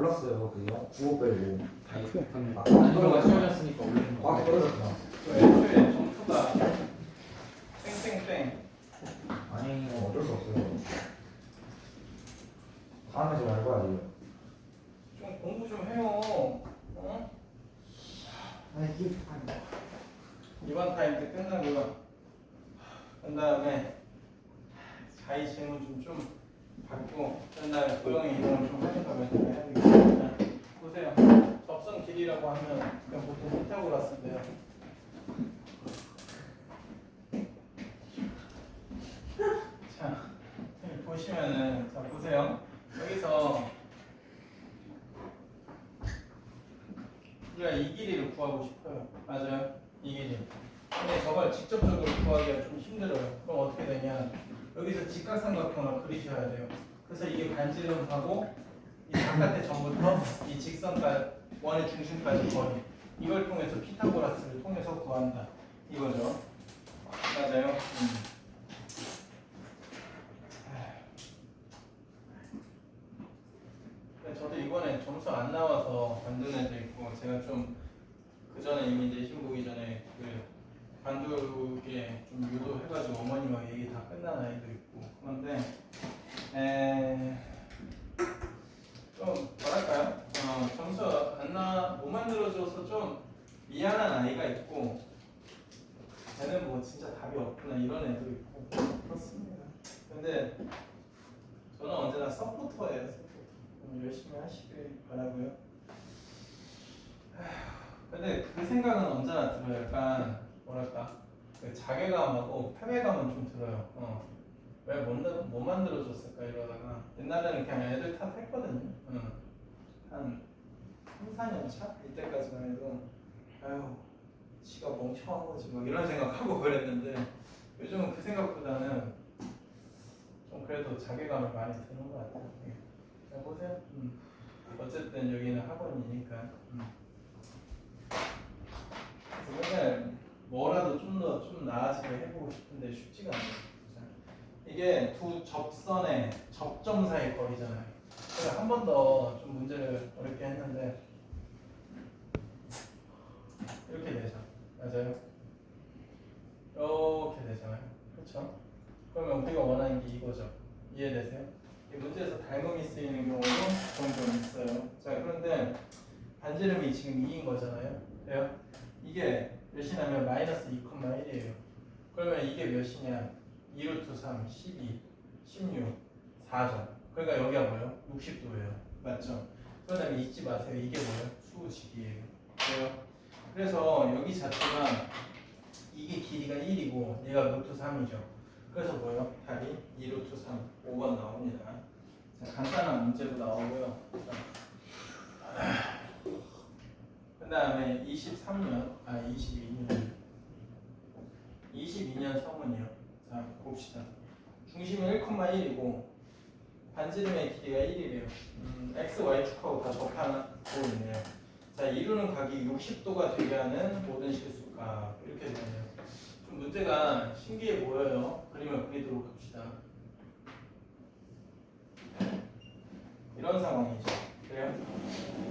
올랐어요. 그냥 95 빼고. 단위로가 채워졌으니까 올리는 거. 꽉 떨어졌다. 애초에 점수가 땡땡땡. 아니 어쩔 수 없어요. 다음에 좀 알바야지. 좀 공부 좀 해요. 어? 이번 타임 때 끝나고요. 그 다음에 자의 질문 좀 받고, 그 다음에 고용의 이동을 좀 하니까 해야 되겠습니다. 보세요. 접선 길이라고 하면 그냥 보통 피타고라스인데요. 자, 여기 보시면은, 자 보세요. 여기서 우리가 이 길이를 구하고 싶어요. 맞아요? 이 길이. 근데 저걸 직접적으로 구하기가 좀 힘들어요. 그럼 어떻게 되냐? 여기서 직각삼각형을 그리셔야 돼요. 그래서 이게 반지름하고 이 바깥의 점부터 이 직선까지 원의 중심까지 거리. 이걸 통해서 피타고라스를 통해서 구한다. 이거죠. 맞아요? 저도 이번에 점수 안 나와서 관둔 애도 있고, 제가 좀 그 전에 이미 내신 보기 전에 그 관두게 좀 유도해가지고 어머님하고 얘기 다 끝난 아이도 있고, 그런데 좀 뭐랄까요? 점수 못 만들어줘서 좀 미안한 아이가 있고, 쟤는 뭐 진짜 답이 없구나 이런 애도 있고 그렇습니다. 근데 저는 언제나 서포터예요. 서포터. 열심히 하시길 바라고요. 근데 그 생각은 언제나 들어요. 약간 뭐랄까 그 자괴감하고 패배감은 좀 들어요. 왜 못 만들어줬을까 이러다가 옛날에는 그냥 애들 탓했거든요. 한 3, 4년 차? 이때까지만 해도 아유 지가 멍청한 거지 막 이런 생각하고 그랬는데, 요즘은 그 생각보다는 좀 그래도 자괴감이 많이 드는 것 같아요. 자 보세요. 어쨌든 여기는 학원이니까. 그래서 맨날 뭐라도 좀 나아지게 해보고 싶은데 쉽지가 않아요. 자, 이게 두 접선의 접점 사이 거리잖아요. 제가 한 번 더 좀 문제를 어렵게 했는데 이렇게 되죠. 맞아요? 이렇게 되잖아요. 그렇죠? 그러면 우리가 원하는 게 이거죠. 이해되세요? 이 문제에서 닮음이 쓰이는 경우도 종종 있어요. 자, 그런데 반지름이 지금 2인 거잖아요. 돼요? 이게 몇이냐면 마이너스 2,1이에요. 그러면 이게 몇이냐? 2루트 3, 12, 16, 4점. 그러니까 여기가 뭐예요? 60도예요. 맞죠? 그러면 잊지 마세요. 이게 뭐예요? 수직이에요. 돼요? 그래서 여기 자체가 이게 길이가 1이고 얘가 루트 3이죠. 그래서 뭐예요? 답이 2루트 3, 5번 나옵니다. 자, 간단한 문제도 나오고요. 그 다음에 22년 서문이요. 자, 봅시다. 중심은 1,1이고 반지름의 길이가 1이래요. x, y 축하고 다 접하고 있네요. 자, 이루는 각이 60도가 되게 하는 모든 실수값. 이렇게 되네요. 좀 문제가 신기해 보여요. 그림을 그리도록 합시다. 이런 상황이죠. 그래요?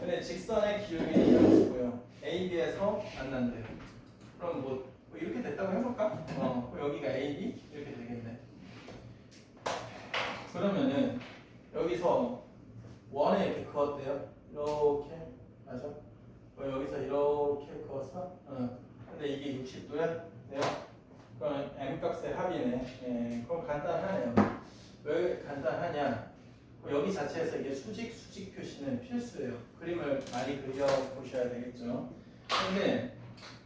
근데 직선의 기울기는 이런 식고요. A, B에서 만난대요. 그럼 뭐 이렇게 됐다고 해볼까? 그럼 여기가 A, B 이렇게 되겠네. 그러면은 여기서 원에 이렇게 그었대요. 이렇게 맞아? 여기서 이렇게 그었어? 근데 이게 60도야? 네요? 그럼 M 값의 합이네. 예, 그럼 간단하네요. 왜 간단하냐? 여기 자체에서 이게 수직 표시는 필수예요. 그림을 많이 그려보셔야 되겠죠. 근데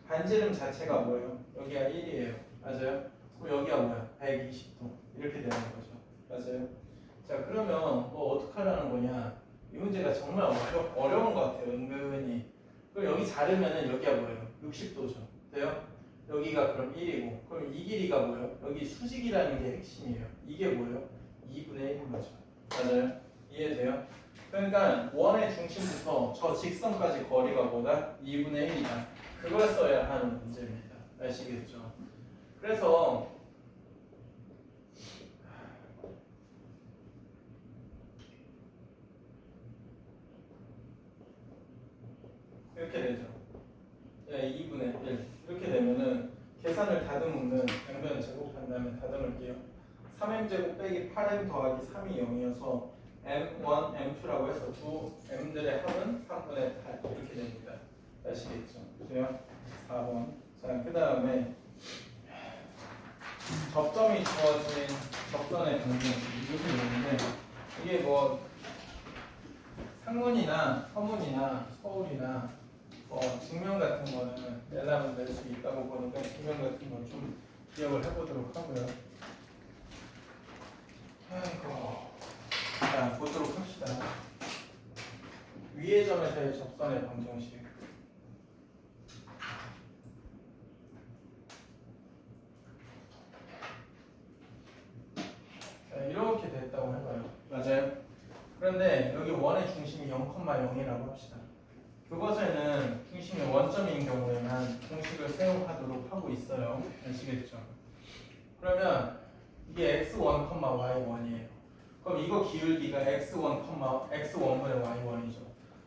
반지름 자체가 뭐예요? 여기가 1이에요. 맞아요? 그럼 여기가 뭐야? 120도. 이렇게 되는 거죠. 맞아요? 자, 그러면 뭐 어떡하라는 거냐? 이 문제가 정말 어려운 것 같아요. 은근히. 그럼 여기 자르면은 여기가 뭐예요? 60도죠. 돼요? 여기가 그럼 1이고, 그럼 이 길이가 뭐예요? 여기 수직이라는 게 핵심이에요. 이게 뭐예요? 2분의 1인 거죠. 맞아요? 이해돼요? 그러니까 원의 중심부터 저 직선까지 거리가 뭐다? 2분의 1이다. 그걸 써야 하는 문제입니다. 아시겠죠? 그래서 이렇게 되죠. 예, 2분의 1 이렇게 되면은 계산을 다듬으면 양변 제곱한 다음에 다듬을게요. 3m제곱 빼기 8m 더하기 3이 0이어서 m1, m2라고 해서 두 m들의 합은 3분의 8 이렇게 됩니다. 아시겠죠? 그래요? 4번. 자, 그 다음에 접점이 주어진 접선의 방정 이렇게 되는데 이게 뭐 상문이나 서문이나 서울이나 증명 같은 거는 내려면 낼 수 있다고 보니까 증명 같은 거 좀 기억을 해보도록 하고요. 아이고. 자, 보도록 합시다. 위의 점에서의 접선의 방정식. 자, 이렇게 됐다고 해봐요. 맞아요? 그런데 여기 원의 중심이 0,0이라고 합시다. 그것에는 중심이 원점인 경우에만 공식을 사용하도록 하고 있어요. 아시겠죠? 그러면 이게 x1, y1이에요. 그럼 이거 기울기가 x1, x1분의 y1이죠.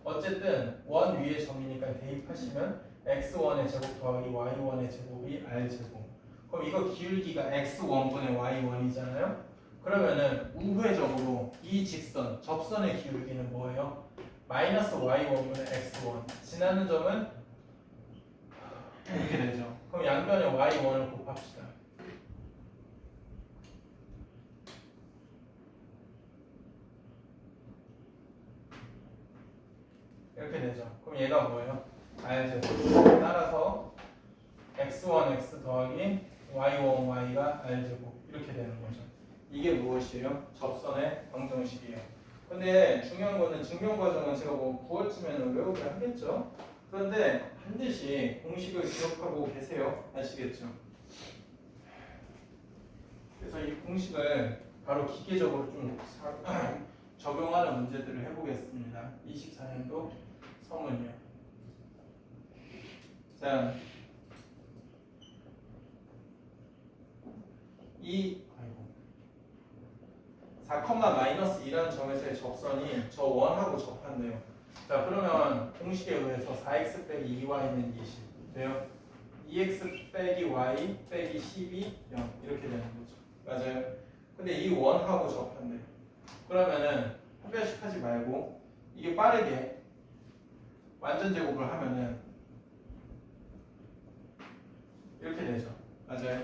어쨌든 원 위에 점이니까 대입하시면 x1의 제곱 더하기 y1의 제곱이 r제곱. 그럼 이거 기울기가 x1분의 y1이잖아요. 그러면은 우회적으로 이 직선, 접선의 기울기는 뭐예요? 마이너스 y1분의 x1. 지나는 점은 이렇게 되죠. 그럼 양변에 y1을 곱합시다. 이렇게 되죠. 그럼 얘가 뭐예요? r제곱. 따라서 x1, x 더하기 y1, y가 r제곱. 이렇게 되는 거죠. 이게 무엇이에요? 접선의 방정식이에요. 근데 중요한 거는 증명 과정은 제가 뭐 9월쯤에는 외우게 하겠죠. 그런데 반드시 공식을 기억하고 계세요. 아시겠죠? 그래서 이 공식을 바로 기계적으로 좀 적용하는 문제들을 해보겠습니다. 24년도 서문이요. 자, 이 4,-2라는 점에서의 접선이 저 원하고 접한대요. 자, 그러면 공식에 의해서 4x 빼기 2y는 20 돼요. 2x 빼기 y 빼기 10이 0 이렇게 되는 거죠. 맞아요. 근데 이 원하고 접한대요. 그러면은 합별식 하지 말고 이게 빠르게 완전 제곱을 하면은 이렇게 되죠. 맞아요.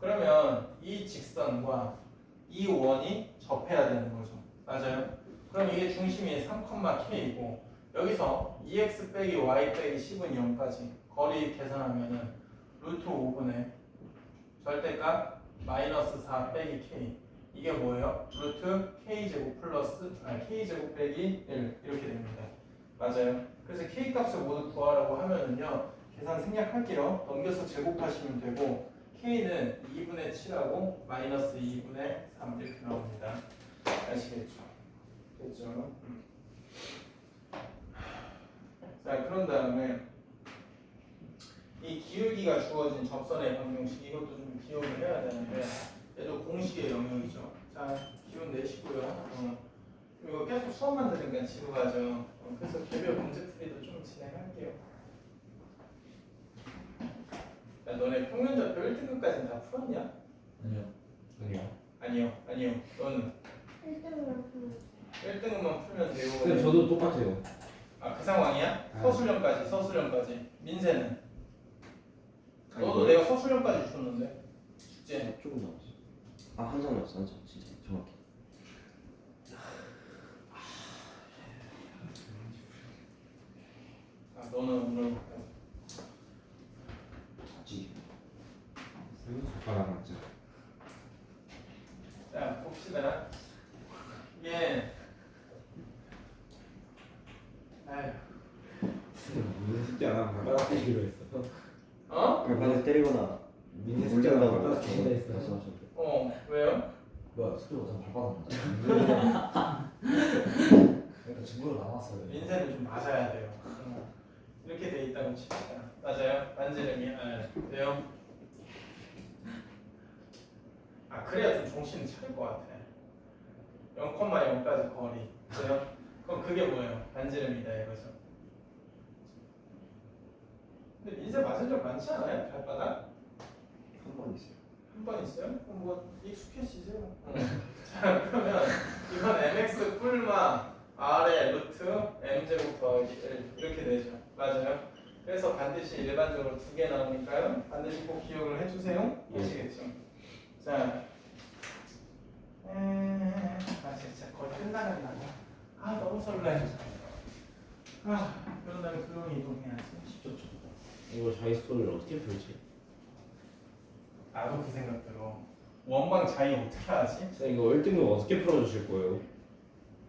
그러면 이 직선과 이 원이 접해야 되는 거죠. 맞아요. 그럼 이게 중심이 3,k이고 여기서 2x 빼기 y 빼기 10은 0까지 거리 계산하면은 루트 5분의 절대값 마이너스 4 빼기 k 이게 뭐예요? 루트 k제곱 플러스 k제곱 빼기 1 이렇게 됩니다. 맞아요. 그래서 k 값을 모두 구하라고 하면은요 계산 생략할게요. 넘겨서 제곱하시면 되고 k는 2분의 7하고 마이너스 2분의 3 이렇게 나옵니다. 아시겠죠? 됐죠? 자, 그런 다음에 이 기울기가 주어진 접선의 방정식 이것도 좀 기억을 해야 되는데 얘도 공식의 영역이죠. 자, 기운 내시고요. 이거 계속 수업만 들으니까 지루하죠. 그래서 개별 문제풀이도 좀 진행할게요. 야, 너네 평면좌표 1등급까지는 다 풀었냐? 아니요. 너는? 1등급만 풀면 돼요. 근데 저도 똑같아요. 아, 그 상황이야? 아. 서술형까지. 민세는? 너도 내가 서술형까지 줬는데. 숙제. 조금 남았어. 한 장 남았어, 한 장. 진짜 정확히. 아, 너는 오늘 같이. 젓가락 맞죠? 자, 봅시다. 이게 아휴. 민세 숙제 안 하면 발바닥 때리기로 했어. 어? 발바닥 때리거나 민세 숙제 안 하면 물린다고 발바닥 때리기로 했어. 말씀하셨는데. 왜요? 뭐야 숙제 못하면 발바닥 맞아. 그러니까 증거가 남았어요. 민세는 좀 맞아야 돼요. 이렇게 돼 있다고 칩시다. 맞아요? 반지름이 돼요? 아, 그래야 좀 정신을 차릴 것 같아. 0,0까지 거리. 그래요? 그럼 그게 뭐예요? 반지름이다 이거죠. 근데 인쇄 맞은 적 많지 않아요? 발바닥? 한 번 있어요. 한 번 있어요? 그럼 뭐 익숙해지세요. 자 그러면 이건 mx 뿔마 r의 루트 m제곱 더하기 1 이렇게 되죠. 맞아요? 그래서 반드시 일반적으로 2개 나오니까요. 반드시 꼭 기억을 해주세요. 아시겠죠? 자, 진짜 거의 끝나간다. 너무 설레. 그런 다음에 그럼 이동해야지. 10초 쳐. 이거 자이스토를 어떻게 풀지? 나도 그 생각 들어. 원방 자이 어떻게 하지? 선생님 이거 1등급 어떻게 풀어주실 거예요?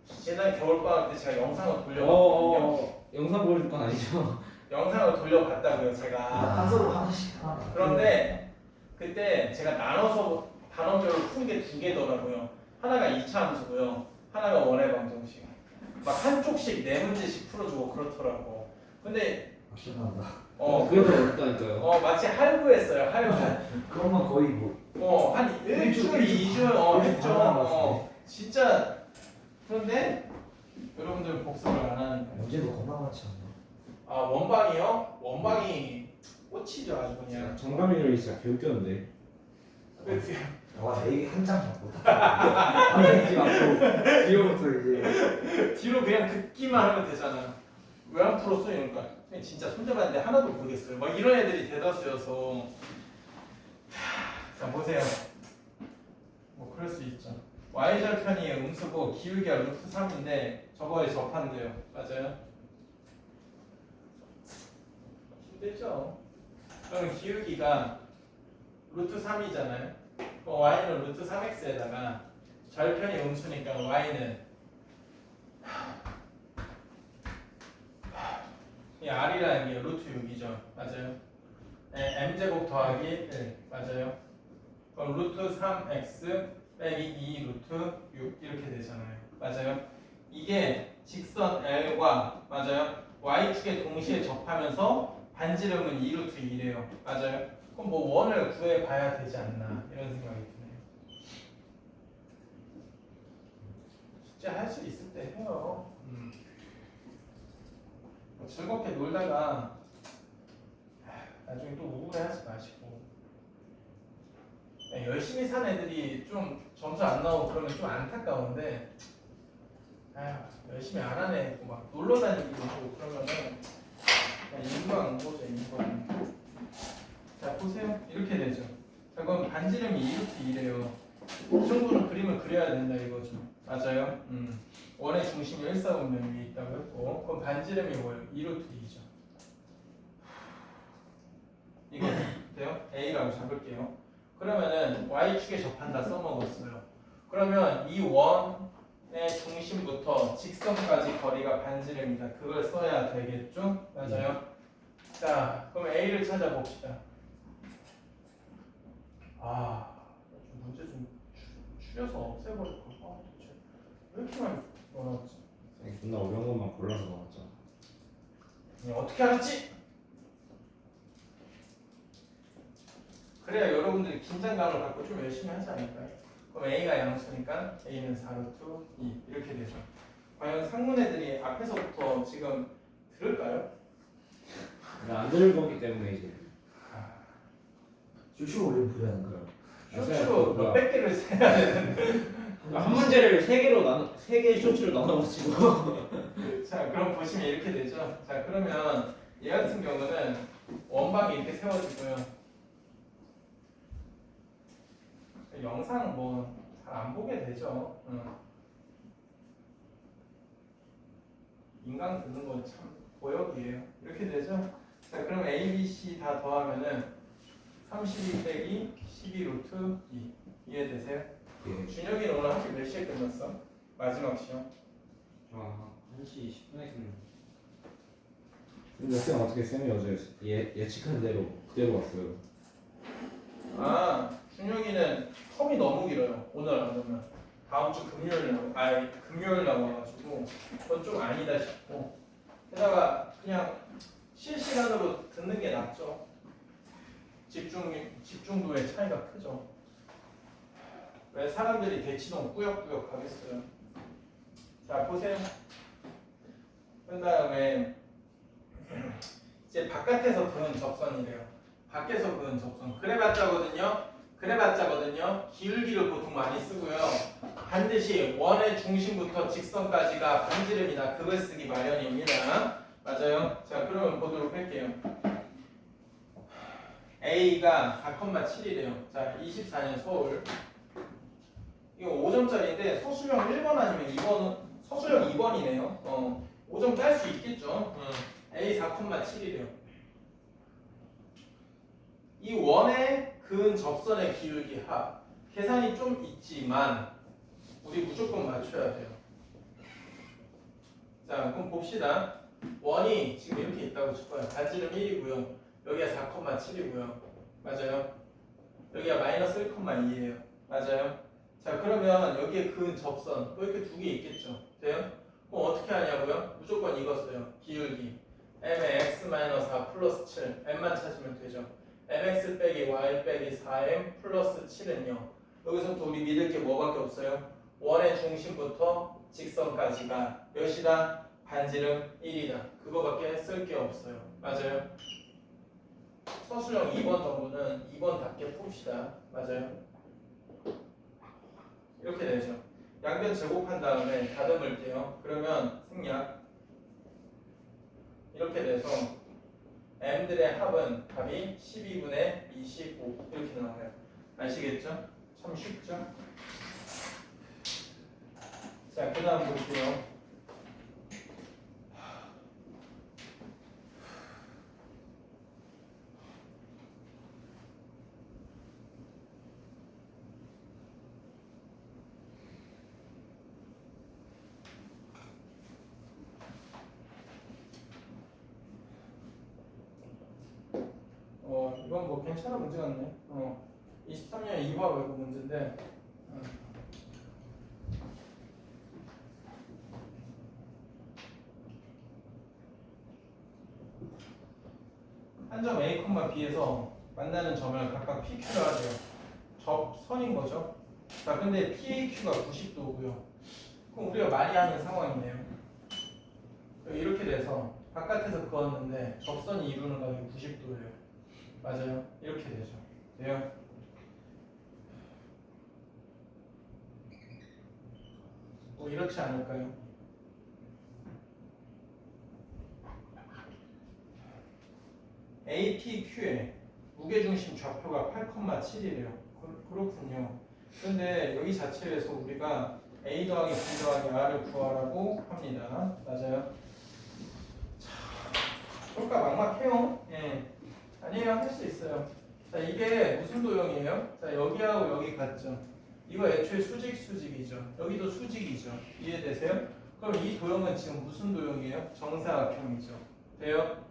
지난 겨울방학 때 제가 영상을 돌려봤거든요. 영상 보여줄 건 아니죠? 영상을 돌려봤다고요, 제가. 한서로 하나씩 하나. 그런데 그때 제가 나눠서 단원별로 푼 게 2개더라고요. 하나가 2차 함수고요. 하나가 원의 방정식. 막 한쪽씩 4문제씩 풀어주고 그렇더라고. 근데 기억난다. 그게 더 어렵다니까요. 마치 할부했어요, 할부. 그것만 거의 뭐. 한 일주일, 2주 했죠. 진짜. 그런데 여러분들 복습을 안 하니까. 문제도 겁나 많지 않나? 원방이요? 원방이 꽂히죠, 아주 그냥. 정감이를 진짜 개웃겼는데. 와, 내 한장 잡고. 한장지 않고 뒤로부터 이제. 뒤로 그냥 긋기만 하면 되잖아. 왜 안 풀었어? 이러니까 선생님 진짜 손잡았는데 하나도 모르겠어요. 막 이런 애들이 대다수여서. 자 보세요. 뭐 그럴 수 있죠. y절편이 음수고 기울기가 루트 3인데 저거에 접한대요. 맞아요? 힘들죠. 그러면 기울기가 루트 3이잖아요. y는 루트 3x에다가 절편이 음수니까 y는 이 r이라는 게 루트 6이죠. 맞아요? m제곱 더하기 1 맞아요? 그럼 루트 3x 빼기 2 루트 6 이렇게 되잖아요. 맞아요? 이게 직선 L과 맞아요? y축에 동시에 접하면서 반지름은 2 루트 2래요. 맞아요? 그럼 뭐 원을 구해봐야 되지 않나 이런 생각이 드네요. 진짜 할 수 있을 때 해요. 즐겁게 놀다가 나중에 또 우울해하지 마시고 열심히 산 애들이 좀 점수 안 나오고 그러면 좀 안타까운데 열심히 안 하는 애 있고 막 놀러 다니기도 하고 그러면은 그냥 인광 보죠 인광. 자 보세요 이렇게 되죠. 자 그럼 반지름이 2루트 2래요. 이 정도는 그림을 그려야 된다 이거죠. 맞아요? 원의 중심이 1사분면 위에 있다고 했고 그럼 반지름이 뭐예요? 2루트 2죠. 이거 돼요? A라고 잡을게요. 그러면은 y축에 접한다 써먹었어요. 그러면 이 원의 중심부터 직선까지 거리가 반지름이다. 그걸 써야 되겠죠? 맞아요? 자 그럼 A를 찾아봅시다. 문제 좀 줄여서 없애버릴 거. 도대체 왜 이렇게 많이 넣어놨지? 존나 어려운 것만 골라서 나왔잖아. 어떻게 알았지? 그래야 여러분들이 긴장감을 갖고 좀 열심히 하지 않을까요? 그럼 A가 양수니까 A는 4루트 2 이렇게 되죠. 과연 상문 애들이 앞에서부터 지금 들을까요? 안 들을 거기 때문에 이제. 쇼츠로 올리면 부려하는 거야. 쇼츠로 몇백 개를 세야 되는데. 한 문제를 3개의 쇼츠를 나눠가지고. 자 그럼 보시면 이렇게 되죠. 자 그러면 얘 같은 경우는 원방이 이렇게 세워지고요. 영상 뭐 잘 안 보게 되죠. 인강 듣는 건 참 고역이에요. 이렇게 되죠. 자 그럼 A, B, C 다 더하면은 32 빼기 12 루트 2 이해되세요? 예. 준혁이는 오늘 학교 몇 시에 끝났어? 마지막 시험? 1시 10분에 끝났어. 근데 쌤 어떻게 쌤이 어제 예측한 대로 그대로 왔어요. 준혁이는 텀이 너무 길어요. 오늘 안 오면 다음 주 금요일 나와가지고 그건 좀 아니다 싶고 게다가 그냥 실시간으로 듣는 게 낫죠. 집중도의 차이가 크죠. 왜 사람들이 대치동 꾸역꾸역 하겠어요. 자 보세요. 그 다음에 이제 바깥에서 그은 접선이래요. 밖에서 그은 접선. 그래봤자거든요. 기울기를 보통 많이 쓰고요. 반드시 원의 중심부터 직선까지가 반지름이다. 그걸 쓰기 마련입니다. 맞아요. 자, 그러면 보도록 할게요. A가 4,7이래요. 자, 24년 서울. 이거 5점짜리인데 서술형 1번 아니면 2번은 서술형 2번이네요. 5점 딸 수 있겠죠. A 4,7이래요. 이 원의 그은 접선의 기울기 합 계산이 좀 있지만 우리 무조건 맞춰야 돼요. 자, 그럼 봅시다. 원이 지금 이렇게 있다고 칠 거예요. 반지름 1이고요. 여기가 4,7이고요. 맞아요. 여기가 마이너스 1,2예요. 맞아요. 자, 그러면 여기에 그은 접선 또 이렇게 두 개 있겠죠. 돼요? 그럼 어떻게 하냐고요? 무조건 이거 써요. 기울기 m의 x-4 플러스 7 m만 찾으면 되죠. mx 빼기 y 빼기 4m 플러스 7은요. 여기서부터 우리 믿을 게 뭐밖에 없어요? 원의 중심부터 직선까지가 몇이다? 반지름 1이다. 그거밖에 쓸 게 없어요. 맞아요? 서술형 2번 정도는 2번답게 풉시다. 맞아요? 이렇게 되죠. 양변 제곱한 다음에 다듬을게요. 그러면 생략 이렇게 돼서 m들의 합은 답이 12분의 25 이렇게 나와요. 아시겠죠? 참 쉽죠? 자, 그 다음 볼게요. 이건 뭐 괜찮아 문제 같네. 23년 2화 외국 문제인데 한 점 A, B에서 만나는 점을 각각 PQ를 하래요. 접선인 거죠. 자, 근데 PAQ가 90도고요. 그럼 우리가 많이 하는 상황이네요. 이렇게 돼서 바깥에서 그었는데 접선이 이루는 각이 90도예요. 맞아요. 이렇게 되죠. 돼요? 뭐 이렇지 않을까요? APQ의 무게중심 좌표가 8,7이래요. 그렇군요. 근데 여기 자체에서 우리가 A 더하기 B 더하기 R을 구하라고 합니다. 맞아요? 자, 뭘까 막막해요? 예. 아니에요. 할 수 있어요. 자, 이게 무슨 도형이에요? 자, 여기하고 여기 같죠? 이거 애초에 수직이죠. 여기도 수직이죠. 이해되세요? 그럼 이 도형은 지금 무슨 도형이에요? 정사각형이죠. 돼요?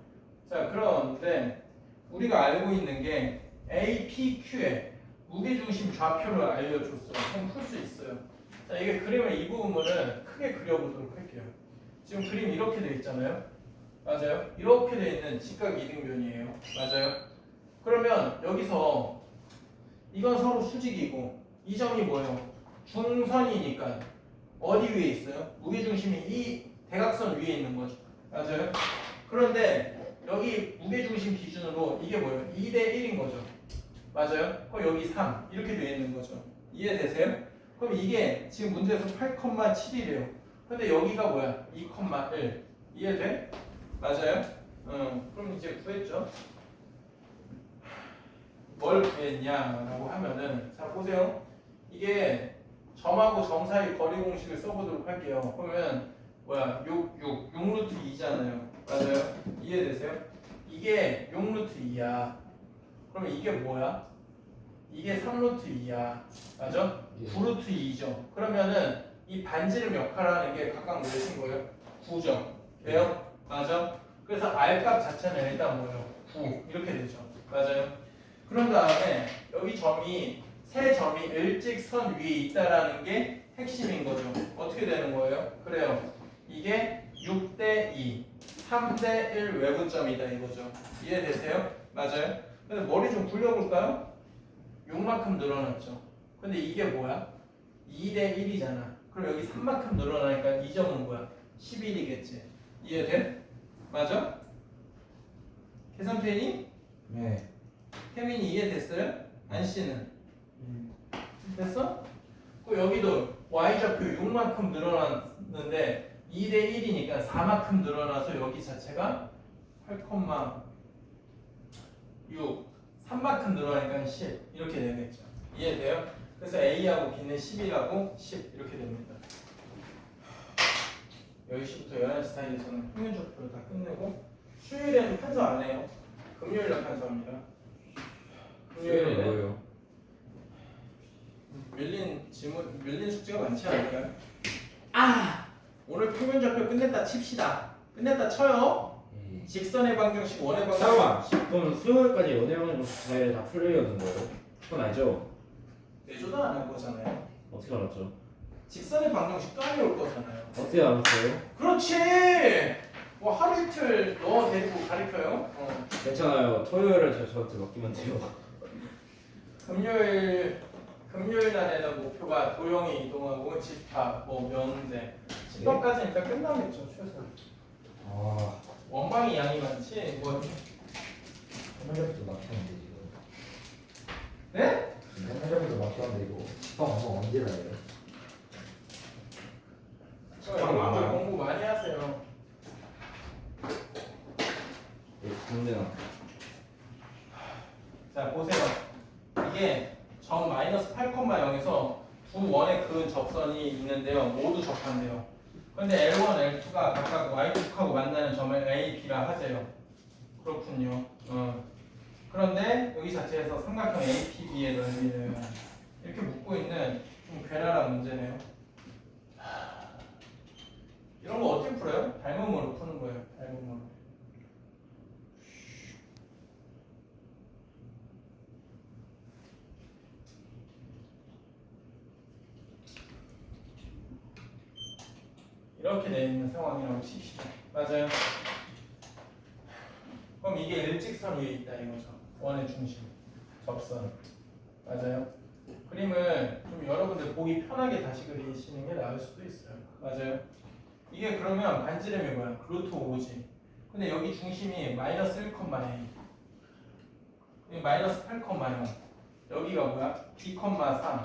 자, 그런데 우리가 알고 있는 게 APQ의 무게중심 좌표를 알려줬어요. 그럼 풀 수 있어요. 자, 이게 그림을 이 부분을 크게 그려보도록 할게요. 지금 그림 이렇게 돼 있잖아요. 맞아요? 이렇게 돼 있는 직각 이등변이에요. 맞아요? 그러면 여기서 이건 서로 수직이고 이 점이 뭐예요? 중선이니까 어디 위에 있어요? 무게중심이 이 대각선 위에 있는 거죠. 맞아요? 그런데 여기 무게중심 기준으로 이게 뭐예요? 2대 1인 거죠. 맞아요? 그럼 여기 3 이렇게 되어 있는 거죠. 이해되세요? 그럼 이게 지금 문제에서 8,7이래요. 근데 여기가 뭐야? 2,1 이해돼? 맞아요? 그럼 이제 구했죠. 뭘 구했냐라고 하면은 자 보세요. 이게 점하고 점 사이 거리 공식을 써보도록 할게요. 그러면 뭐야? 6루트 2잖아요. 맞아요? 이해되세요? 이게 6루트 2야. 그러면 이게 뭐야? 이게 3루트 2야. 맞아? 9루트 2죠. 그러면은 이 반지름 역할을 하는 게 각각 몇인 거예요? 9죠. 돼요? 맞아? 그래서 R값 자체는 일단 뭐예요? 9 이렇게 되죠. 맞아요? 그런 다음에 여기 점이 세 점이 일직선 위에 있다라는 게 핵심인 거죠. 어떻게 되는 거예요? 그래요. 이게 6대 2, 3대 1 외부점이다 이거죠. 이해되세요? 맞아요? 근데 머리 좀 굴려볼까요? 6만큼 늘어났죠. 근데 이게 뭐야? 2대 1이잖아. 그럼 여기 3만큼 늘어나니까 이 점은 뭐야? 11이겠지. 이해돼? 맞아? 계산되니? 네. 태민이 이해됐어요? 안씨는? 됐어? 그 여기도 y좌표 6만큼 늘어났는데 2대 1이니까 4만큼 늘어나서 여기 자체가 8,6 3만큼 늘어나니까 10 이렇게 되겠죠. 이해돼요? 그래서 A하고 B는 10이라고 10 이렇게 됩니다. 10시부터 11시 사이에서는 평균좌표를 다 끝내고 수요일에는 판서 안 해요. 금요일날 판서합니다. 수요일은 금요일에는 뭐예요? 밀린 숙제가 많지 않을까요? 아! 오늘 평균좌표 끝냈다 칩시다. 끝냈다 쳐요. 직선의 방정식, 원의 방정식. 잠깐만. 그럼 수요일까지 연애방송 잘 다 풀리려는 거예요? 그건 아니죠? 내조도 안 할 거잖아요. 어떻게 알았죠? 직선의 방정식 까려올 거잖아요. 어떻게 알았어요? 그렇지! 뭐 하루 이틀 너 데리고 가르쳐요? 괜찮아요. 토요일에 저한테 맡기면 돼요. 금요일 날에는 목표가 도형이 이동하고 집합, 뭐 면제. 집합까지는 일단 끝나겠죠, 최소. 아, 원방이 양이 많지? 뭐. 현장부터 막혔는데 지금. 네? 현장부터 막혔는데 이거 집합 한번 언제 나요? 많아요. 공부 많이 하세요. 근데나 자, 보세요. 이게 점 마이너스 8,0에서 두 원의 그은 접선이 있는데요. 모두 접한대요. 근데 L1, L2가 각각 Y축하고 만나는 점을 A, B라 하재요. 그렇군요. 그런데 여기 자체에서 삼각형 APB의 넓이를 이렇게 묻고 있는 좀 괴랄한 문제네요. 이런 거 어떻게 풀어요? 닮음으로 푸는 거예요. 닮음으로. 이렇게 되어 있는 상황이라고 칩시다. 맞아요? 그럼 이게 일직선 위에 있다 이거죠. 원의 중심, 접선. 맞아요? 그림을 좀 여러분들 보기 편하게 다시 그리시는 게 나을 수도 있어요. 맞아요? 이게 그러면 반지름이 뭐야? 루트 5지. 근데 여기 중심이 마이너스 1,A. 마이너스 8,0. 여기가 뭐야? B,3.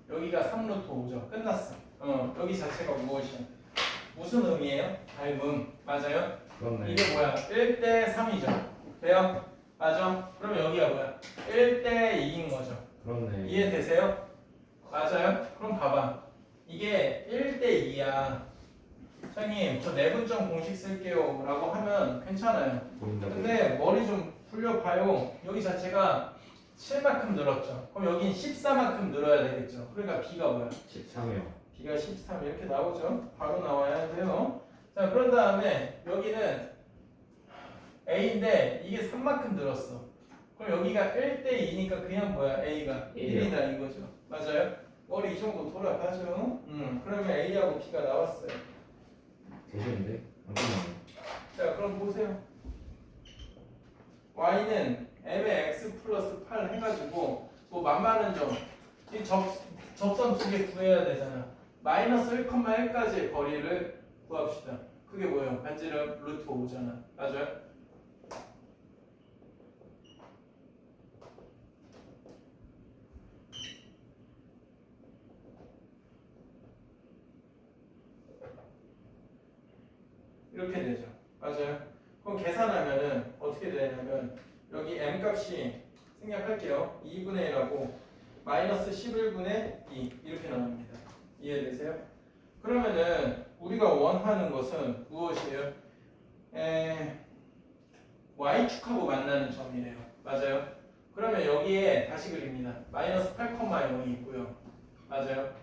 여기가 3루트 5죠. 끝났어. 여기 자체가 무엇이야? 무슨 의미예요? 닮음. 맞아요? 그렇네. 이게 뭐야? 1대 3이죠. 돼요? 맞아? 그러면 여기가 뭐야? 1대 2인 거죠. 그렇네. 이해되세요? 맞아요? 그럼 봐봐. 이게 1대 2야. 선생님, 저 내분점 공식 쓸게요. 라고 하면 괜찮아요. 보인다고. 근데 머리 좀 굴려봐요. 여기 자체가 7만큼 늘었죠. 그럼 여긴 14만큼 늘어야 되겠죠. 그러니까 B가 뭐야? 13이요. B가 13 이렇게 나오죠. 바로 나와야 돼요. 자, 그런 다음에 여기는 A인데 이게 3만큼 늘었어. 그럼 여기가 1대 2니까 그냥 뭐야? A가 1이다 이거죠. 맞아요? 머리 이 정도 돌아가죠. 그러면 A하고 B가 나왔어요. 되시는데? 잠깐만요. 자, 그럼 보세요. Y는 M의 X 플러스 8 해가지고 뭐 만만한 점. 이 접선 두 개 구해야 되잖아. 마이너스 1,1까지의 거리를 구합시다. 그게 뭐예요? 반지름 루트 5잖아. 맞아요? 이렇게 되죠. 맞아요? 그럼 계산하면은 어떻게 되냐면 여기 M 값이 생략할게요. 2분의 1하고 마이너스 11분의 2 이렇게 나옵니다. 이해되세요? 그러면은 우리가 원하는 것은 무엇이에요? Y축하고 만나는 점이래요. 맞아요? 그러면 여기에 다시 그립니다. 마이너스 8,0이 있고요. 맞아요?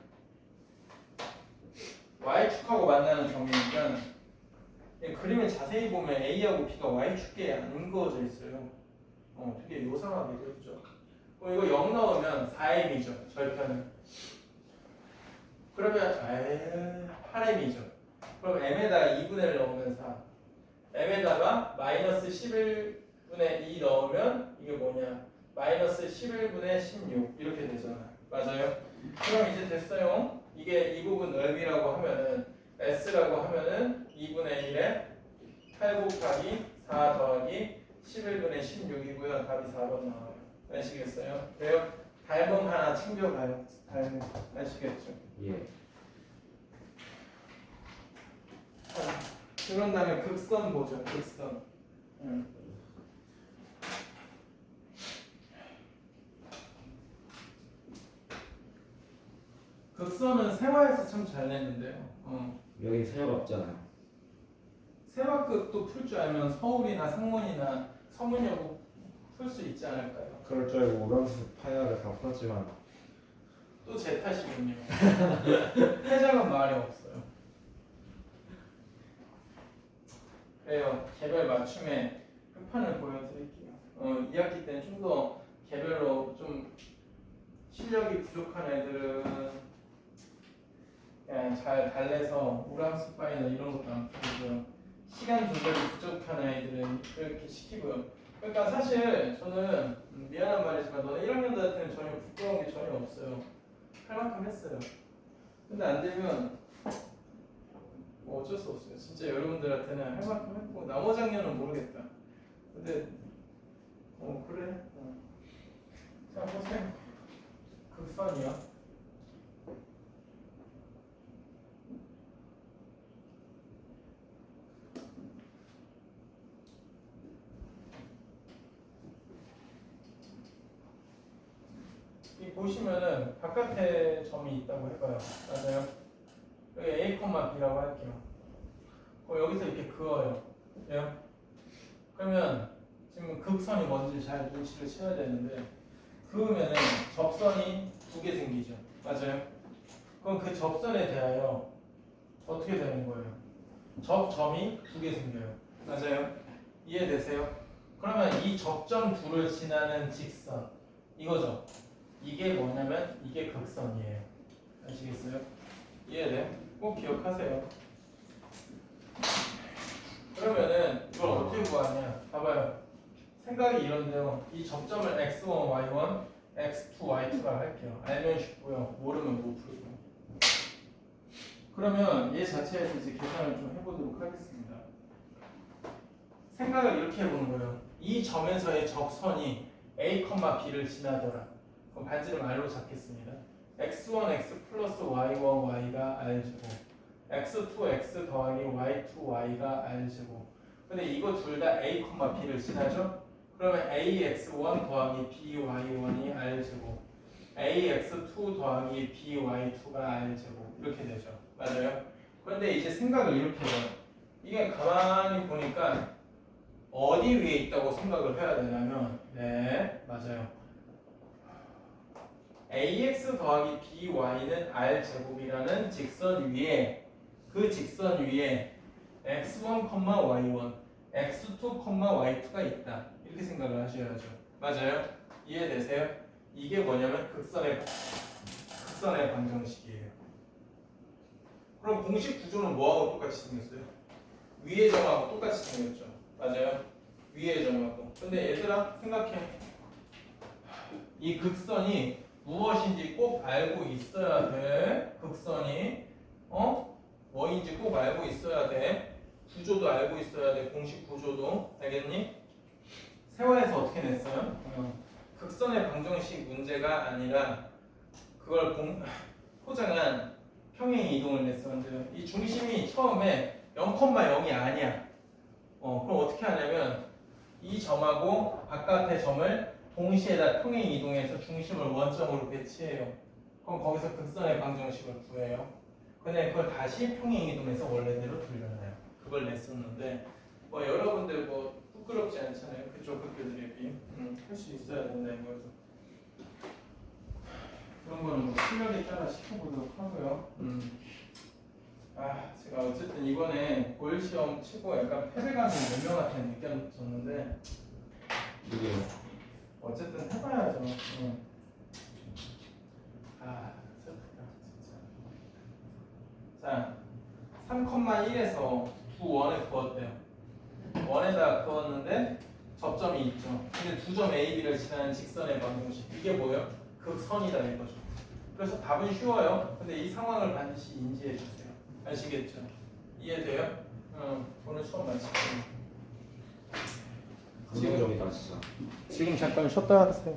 Y축하고 만나는 점이니까 그림을 자세히 보면 A하고 B가 Y축계에 안 그어져 있어요. 되게 요상하게 그렸죠. 이거 0 넣으면 4m이죠. 절편은. 그러면 8m이죠. 그럼 m에다가 2분의 1 넣으면 4. m에다가 마이너스 11분의 2 넣으면 이게 뭐냐? 마이너스 11분의 16 이렇게 되잖아. 맞아요? 그럼 이제 됐어요. 이게 이 부분 넓이라고 하면은 S라고 하면은 2분의 1에 8 곱하기 4 더하기 11분의 16이고요. 답이 4번 나와요. 아시겠어요? 그래요? 닮음 하나 챙겨가요. 닮음. 아시겠죠? 예. 자, 그런 다음에 극선 보죠. 극선. 극선은 세화에서 참 잘 냈는데요. 여기 세어가 없잖아요. 세화극도 풀 줄 알면 서울이나 상문이나 서문여고 풀 수 있지 않을까요? 그럴 줄 알고 오람수 파야를 다 풀었지만 또 제 탓이군요. 회장은 말이 없어요. 그래요. 개별 맞춤의 끝판을 보여드릴게요. 2학기 때는 좀 더 개별로 좀 실력이 부족한 애들은 그냥 잘 달래서 우람수 파이나 이런 것도 안 풀고요. 시간 조절이 부족한 아이들은 그렇게 시키고요. 그러니까 사실 저는 미안한 말이지만 너네 1학년들한테는 전혀 부끄러운 게 전혀 없어요. 할 만큼 했어요. 근데 안 되면 뭐 어쩔 수 없어요. 진짜 여러분들한테는 할 만큼 했고 나머지 학년은 모르겠다. 근데 그래. 자 보세요. 극선이요. 이 보시면은 바깥에 점이 있다고 해봐요. 맞아요? 여기 A, B라고 할게요. 여기서 이렇게 그어요. 그래요? 그러면 지금 극선이 뭔지 잘 눈치를 채야 되는데 그으면은 접선이 두 개 생기죠. 맞아요? 그럼 그 접선에 대하여 어떻게 되는 거예요? 접점이 두 개 생겨요. 맞아요? 이해되세요? 그러면 이 접점 둘을 지나는 직선 이거죠. 이게 뭐냐면 이게 극선이에요. 아시겠어요? 이해돼요? 꼭 기억하세요. 그러면은 이걸 어떻게 구하냐? 봐봐요. 생각이 이런데요. 이 접점을 x1, y1, x2, y2라 할게요. 알면 쉽고요. 모르면 못 풀고. 그러면 얘 자체에서 이제 계산을 좀 해보도록 하겠습니다. 생각을 이렇게 해보는 거예요. 이 점에서의 접선이 a, b를 지나더라. 그럼 반지름 r로 잡겠습니다. x1, x 플러스 y1, y가 r제곱 x2, x 더하기 y2, y가 r제곱 근데 이거 둘 다 a, b를 지나죠? 그러면 ax1 더하기 by1이 r제곱 ax2 더하기 by2가 r제곱 이렇게 되죠. 맞아요? 그런데 이제 생각을 이렇게 해요. 이게 가만히 보니까 어디 위에 있다고 생각을 해야 되냐면 네 맞아요. ax 더하기 by는 r제곱이라는 직선 위에 그 직선 위에 x1, y1, x2, y2가 있다. 이렇게 생각을 하셔야죠. 맞아요? 이해되세요? 이게 뭐냐면 극선의 방정식이에요. 그럼 공식 구조는 뭐하고 똑같이 생겼어요? 위의 점하고 똑같이 생겼죠. 맞아요? 위의 점하고. 근데 얘들아 생각해. 이 극선이 무엇인지 꼭 알고 있어야 돼. 극선이 뭐인지 꼭 알고 있어야 돼. 구조도 알고 있어야 돼. 공식 구조도. 알겠니? 세화에서 어떻게 냈어요? 극선의 방정식 문제가 아니라 그걸 포장한 평행 이동을 냈었는데요. 이 중심이 처음에 0,0이 아니야. 그럼 어떻게 하냐면 이 점하고 바깥의 점을 동시에다 평행 이동해서 중심을 원점으로 배치해요. 그럼 거기서 극선의 방정식을 구해요. 근데 그걸 다시 평행 이동해서 원래대로 돌려놔요. 그걸 냈었는데 여러분들 부끄럽지 않잖아요. 그쪽 학교들이 할 수 있어야 된다 이거죠. 그런 거는 실력에 따라 시켜보도록 하고요. 제가 어쨌든 이번에 고일 시험 치고 약간 패배감이 몇 명한테 느껴졌는데 이게 어쨌든 해봐야죠. 슬프다 진짜. 자, 3,1에서 두 원에 그었대요. 원에다 그었는데 접점이 있죠. 근데 두 점 A, B를 지나는 직선의 방정식 이게 뭐예요? 극선이다 이거죠. 그래서 답은 쉬워요. 근데 이 상황을 반드시 인지해 주세요. 아시겠죠? 이해돼요? 오늘 수업 마칠게요. 감동적이다 진짜. 지금 잠깐 쉬었다 하세요.